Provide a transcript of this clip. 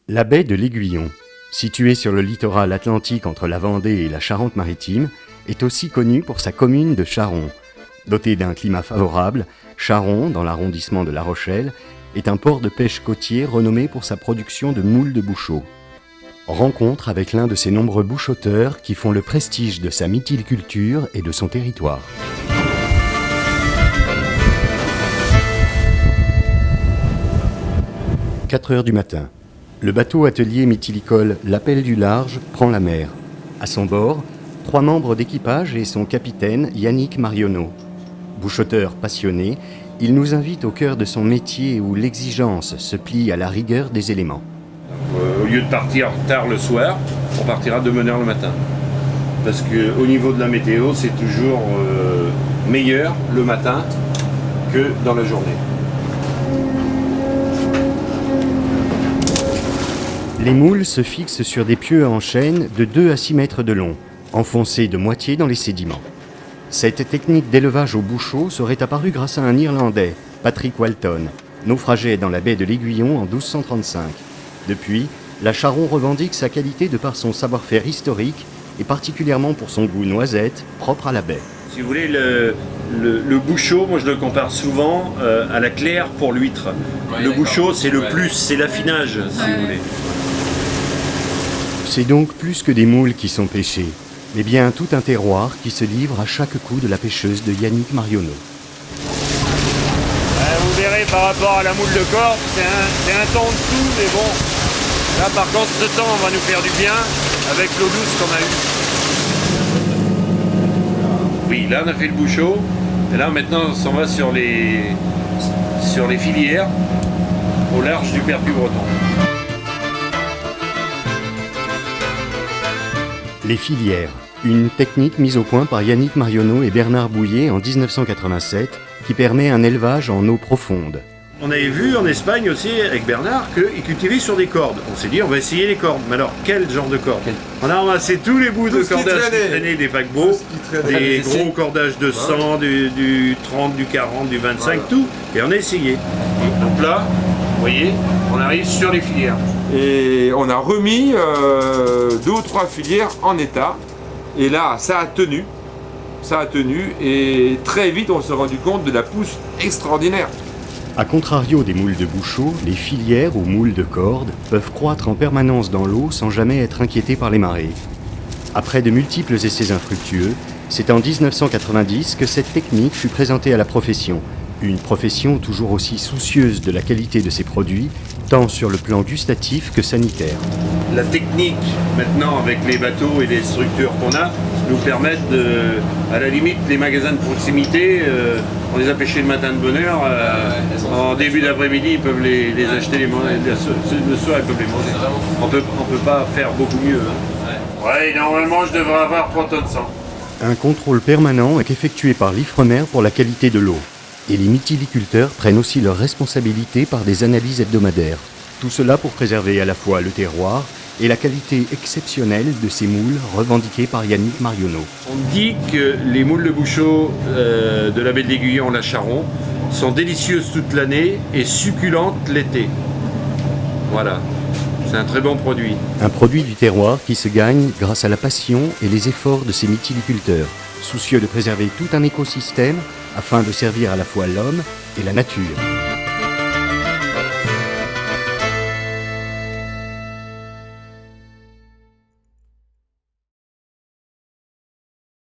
La baie de l'Aiguillon, située sur le littoral atlantique entre la Vendée et la Charente-Maritime, est aussi connue pour sa commune de Charon. Dotée d'un climat favorable, Charon, dans l'arrondissement de La Rochelle, est un port de pêche côtier renommé pour sa production de moules de bouchot. Rencontre avec l'un de ses nombreux bouchoteurs qui font le prestige de sa mytiliculture et de son territoire. « 4 heures du matin. Le bateau atelier mythilicole L'Appel du Large prend la mer. À son bord, 3 membres d'équipage et son capitaine Yannick Marionneau. Bouchoteur passionné, il nous invite au cœur de son métier où l'exigence se plie à la rigueur des éléments. Au lieu de partir tard le soir, on partira de bonne heure le matin. Parce qu'au niveau de la météo, c'est toujours meilleur le matin que dans la journée. Les moules se fixent sur des pieux en chêne de 2 à 6 mètres de long, enfoncés de moitié dans les sédiments. Cette technique d'élevage au bouchot serait apparue grâce à un Irlandais, Patrick Walton, naufragé dans la baie de l'Aiguillon en 1235. Depuis, la Charon revendique sa qualité de par son savoir-faire historique et particulièrement pour son goût noisette propre à la baie. Si vous voulez, le bouchot, moi je le compare souvent à la claire pour l'huître. Ouais, le bouchot, c'est le plus, c'est l'affinage, si vous voulez. C'est donc plus que des moules qui sont pêchés, mais bien tout un terroir qui se livre à chaque coup de la pêcheuse de Yannick Marionneau. Vous verrez par rapport à la moule de corde, c'est un ton de tout, mais bon. Là par contre, ce temps va nous faire du bien avec l'eau douce qu'on a eue. Oui, là on a fait le bouchot, et là maintenant on s'en va sur les filières au large du Pertuis-Breton. Les filières, une technique mise au point par Yannick Marionneau et Bernard Bouillet en 1987 qui permet un élevage en eau profonde. On avait vu en Espagne aussi avec Bernard qu'ils cultivaient sur des cordes. On s'est dit on va essayer les cordes. Mais alors quel genre de cordes? On a ramassé tous les bouts de cordage qui traînaient des paquebots, des gros cordages de 100, du 30, du 40, du 25, tout. Et on a essayé. Donc là, vous voyez, on arrive sur les filières. Et on a remis 2 ou 3 filières en état. Et là, ça a tenu. Et très vite, on s'est rendu compte de la pousse extraordinaire. A contrario des moules de bouchot, les filières ou moules de corde peuvent croître en permanence dans l'eau sans jamais être inquiétés par les marées. Après de multiples essais infructueux, c'est en 1990 que cette technique fut présentée à la profession. Une profession toujours aussi soucieuse de la qualité de ses produits, tant sur le plan gustatif que sanitaire. La technique, maintenant, avec les bateaux et les structures qu'on a, nous permettent à la limite, les magasins de proximité, on les a pêchés le matin de bonne heure, en début d'après-midi, ils peuvent les acheter, le soir, ils peuvent les manger. On peut pas faire beaucoup mieux. Hein. Ouais, normalement, je devrais avoir 3 tonnes de sang. Un contrôle permanent est effectué par l'Ifremer pour la qualité de l'eau. Et les mytiliculteurs prennent aussi leurs responsabilités par des analyses hebdomadaires. Tout cela pour préserver à la fois le terroir et la qualité exceptionnelle de ces moules revendiquées par Yannick Marionneau. On dit que les moules de bouchot de la baie de l'Aiguillon, la Charon, sont délicieuses toute l'année et succulentes l'été. Voilà, c'est un très bon produit. Un produit du terroir qui se gagne grâce à la passion et les efforts de ces mytiliculteurs, soucieux de préserver tout un écosystème afin de servir à la fois l'homme et la nature.